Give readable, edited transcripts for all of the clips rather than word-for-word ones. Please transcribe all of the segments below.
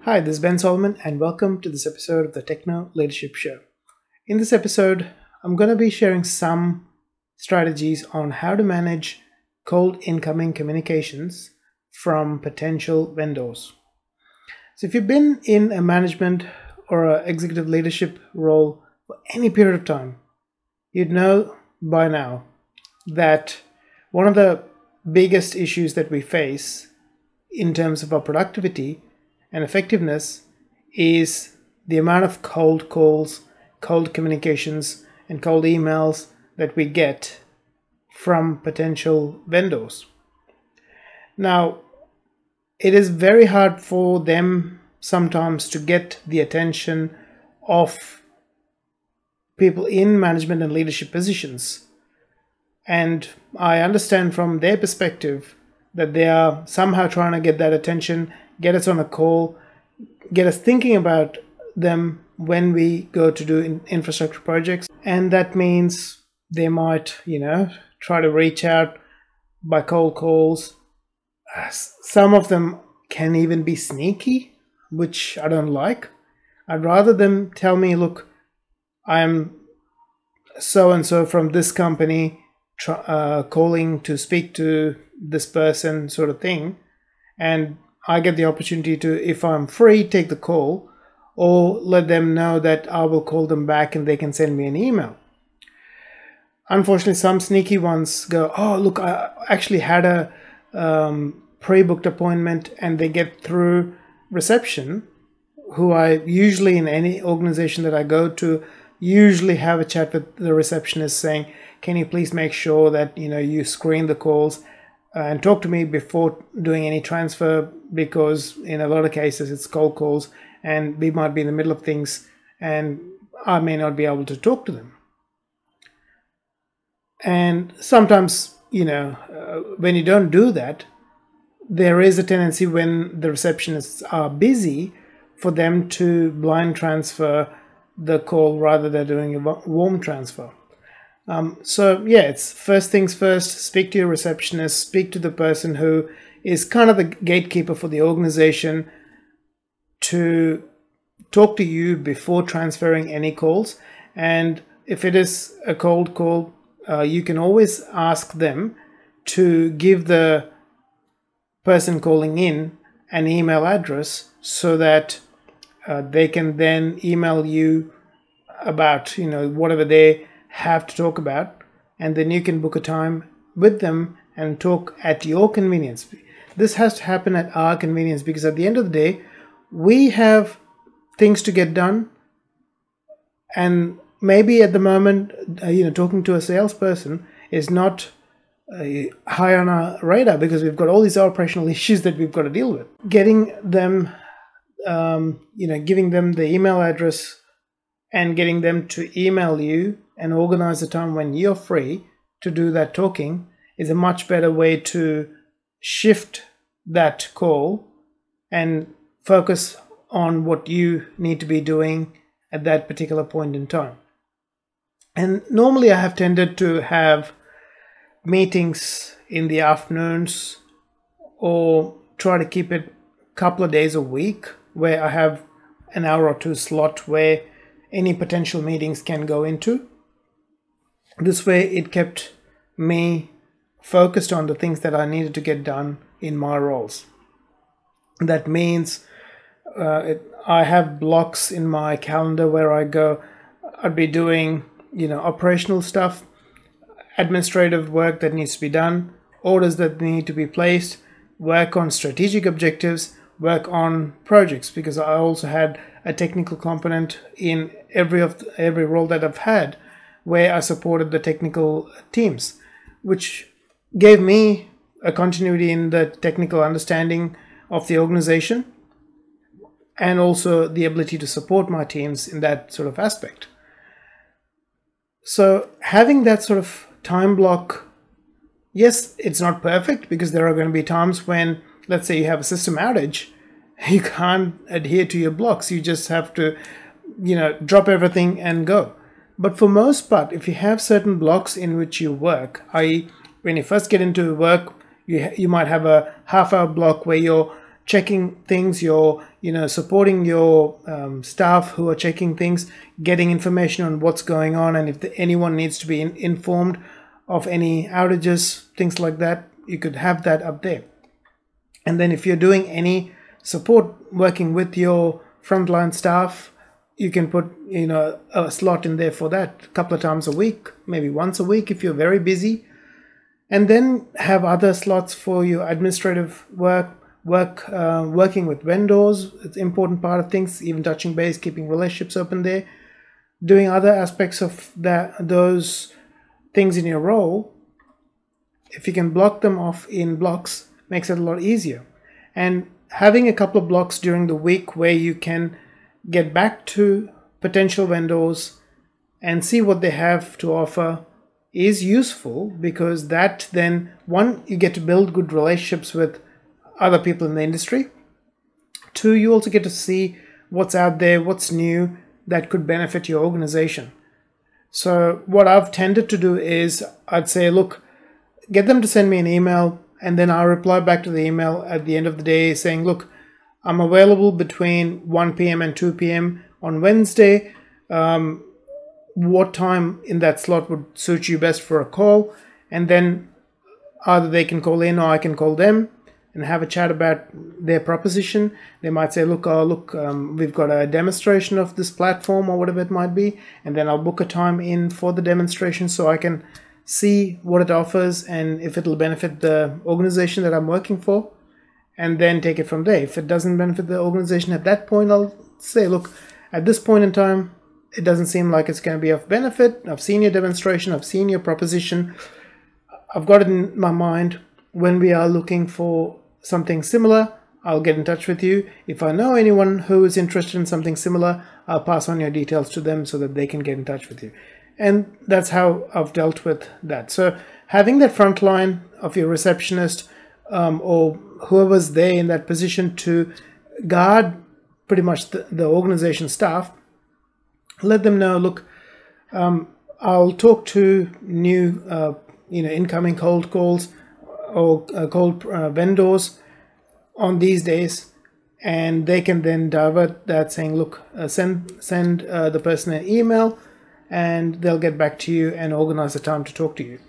Hi, this is Ben Solomon, and welcome to this episode of the Techno Leadership Show. In this episode, I'm going to be sharing some strategies on how to manage cold incoming communications from potential vendors. So if you've been in a management or an executive leadership role for any period of time, you'd know by now that one of the biggest issues that we face in terms of our productivity and effectiveness is the amount of cold calls, cold communications, and cold emails that we get from potential vendors. Now, it is very hard for them sometimes to get the attention of people in management and leadership positions. And I understand from their perspective that they are somehow trying to get that attention, get us on a call, get us thinking about them when we go to do infrastructure projects. And that means they might, try to reach out by cold calls. Some of them can even be sneaky, which I don't like. I'd rather them tell me, look, I'm so-and-so from this company calling to speak to this person, sort of thing. And I get the opportunity to, if I'm free, take the call, or let them know that I will call them back and they can send me an email. Unfortunately, some sneaky ones go, oh, look, I actually had a pre-booked appointment, and they get through reception, who I usually, in any organization that I go to, usually have a chat with the receptionist saying, can you please make sure that you screen the calls and talk to me before doing any transfer, because in a lot of cases it's cold calls and we might be in the middle of things and I may not be able to talk to them. And sometimes, when you don't do that, there is a tendency when the receptionists are busy for them to blind transfer the call rather than doing a warm transfer. It's first things first, speak to your receptionist, speak to the person who is kind of the gatekeeper for the organization to talk to you before transferring any calls. And if it is a cold call, you can always ask them to give the person calling in an email address so that they can then email you about whatever they have to talk about, and then you can book a time with them and talk at your convenience. This has to happen at our convenience, because at the end of the day, we have things to get done, and maybe at the moment, talking to a salesperson is not high on our radar because we've got all these operational issues that we've got to deal with. Getting them, giving them the email address and getting them to email you and organize a time when you're free to do that talking is a much better way to shift that call and focus on what you need to be doing at that particular point in time. And normally I have tended to have meetings in the afternoons, or try to keep it a couple of days a week where I have an hour or two slot where any potential meetings can go into. This way it kept me focused on the things that I needed to get done in my roles. That means I have blocks in my calendar where I'd be doing operational stuff, administrative work that needs to be done, orders that need to be placed, work on strategic objectives, work on projects, because I also had a technical component in every role that I've had, where I supported the technical teams, which gave me a continuity in the technical understanding of the organization, and also the ability to support my teams in that sort of aspect. So having that sort of time block, yes, it's not perfect, because there are going to be times when, let's say you have a system outage, you can't adhere to your blocks. You just have to, drop everything and go. But for most part, if you have certain blocks in which you work, i.e. when you first get into work, you might have a half-hour block where you're checking things, you're supporting your staff who are checking things, getting information on what's going on, and if anyone needs to be informed of any outages, things like that, you could have that up there. And then if you're doing any support working with your frontline staff, you can put a slot in there for that a couple of times a week, maybe once a week if you're very busy. And then have other slots for your administrative working with vendors. It's an important part of things, even touching base, keeping relationships open there, doing other aspects of those things in your role. If you can block them off in blocks, makes it a lot easier. And having a couple of blocks during the week where you can get back to potential vendors and see what they have to offer is useful, because that then, one, you get to build good relationships with other people in the industry. Two, you also get to see what's out there, what's new that could benefit your organization. So what I've tended to do is I'd say, look, get them to send me an email, and then I'll reply back to the email at the end of the day saying, look, I'm available between 1 p.m. and 2 p.m. on Wednesday. What time in that slot would suit you best for a call? And then either they can call in or I can call them and have a chat about their proposition. They might say, look, we've got a demonstration of this platform or whatever it might be. And then I'll book a time in for the demonstration so I can see what it offers and if it'll benefit the organization that I'm working for, and then take it from there. If it doesn't benefit the organization at that point, I'll say, look, at this point in time, it doesn't seem like it's going to be of benefit. I've seen your demonstration, I've seen your proposition, I've got it in my mind. When we are looking for something similar, I'll get in touch with you. If I know anyone who is interested in something similar, I'll pass on your details to them so that they can get in touch with you. And that's how I've dealt with that. So having that front line of your receptionist or whoever's there in that position to guard pretty much the organization staff, let them know, look, I'll talk to new incoming cold calls or cold vendors on these days, and they can then divert that saying, look, send the person an email and they'll get back to you and organize a time to talk to you.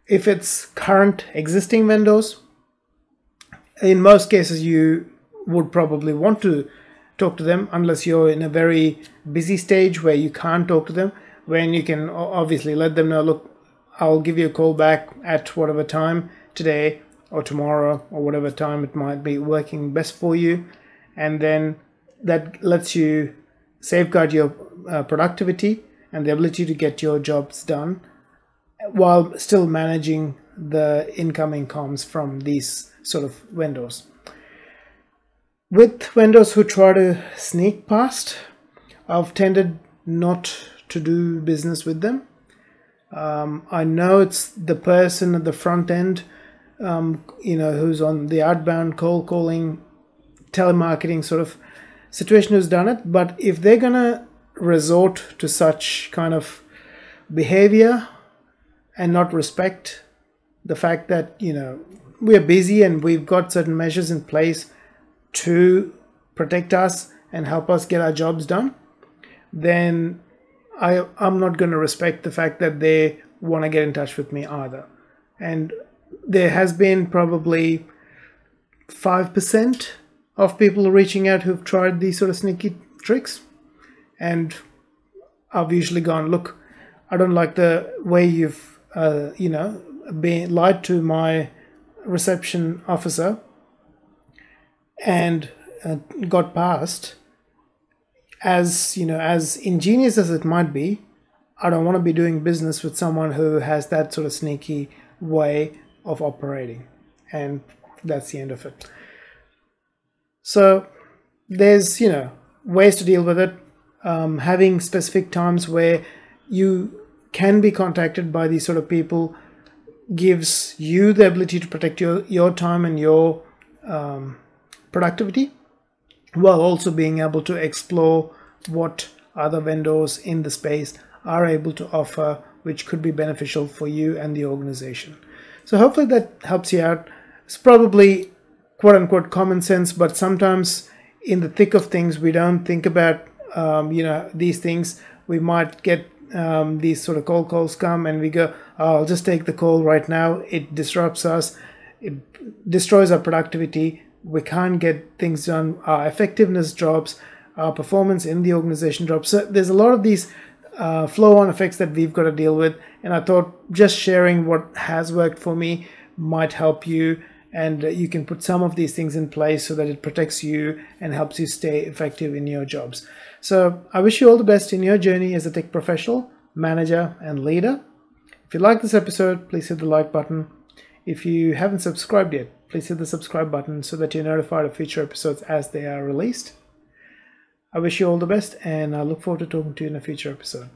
If it's current existing vendors, in most cases you would probably want to talk to them unless you're in a very busy stage where you can't talk to them, when you can obviously let them know, look, I'll give you a call back at whatever time today or tomorrow or whatever time it might be working best for you. And then that lets you safeguard your productivity and the ability to get your jobs done while still managing the incoming comms from these sort of vendors. With vendors who try to sneak past, I've tended not to do business with them. I know it's the person at the front end, who's on the outbound cold calling, telemarketing sort of situation who's done it. But if they're gonna resort to such kind of behavior and not respect the fact that we're busy and we've got certain measures in place to protect us and help us get our jobs done, then I'm not going to respect the fact that they want to get in touch with me either. And there has been probably 5% of people reaching out who've tried these sort of sneaky tricks. And I've usually gone, look, I don't like the way you've, been lied to my reception officer and got past. As ingenious as it might be, I don't want to be doing business with someone who has that sort of sneaky way of operating. And that's the end of it. So there's, ways to deal with it. Having specific times where you can be contacted by these sort of people gives you the ability to protect your time and your productivity, while also being able to explore what other vendors in the space are able to offer, which could be beneficial for you and the organization. So hopefully that helps you out. It's probably quote unquote common sense, but sometimes in the thick of things we don't think about these things. We might get these sort of cold calls come and we go, oh, I'll just take the call right now. It disrupts us, it destroys our productivity, we can't get things done, our effectiveness drops, our performance in the organization drops. So there's a lot of these flow-on effects that we've got to deal with, and I thought just sharing what has worked for me might help you, and you can put some of these things in place so that it protects you and helps you stay effective in your jobs. So I wish you all the best in your journey as a tech professional, manager, and leader. If you like this episode, please hit the like button. If you haven't subscribed yet, please hit the subscribe button so that you're notified of future episodes as they are released. I wish you all the best, and I look forward to talking to you in a future episode.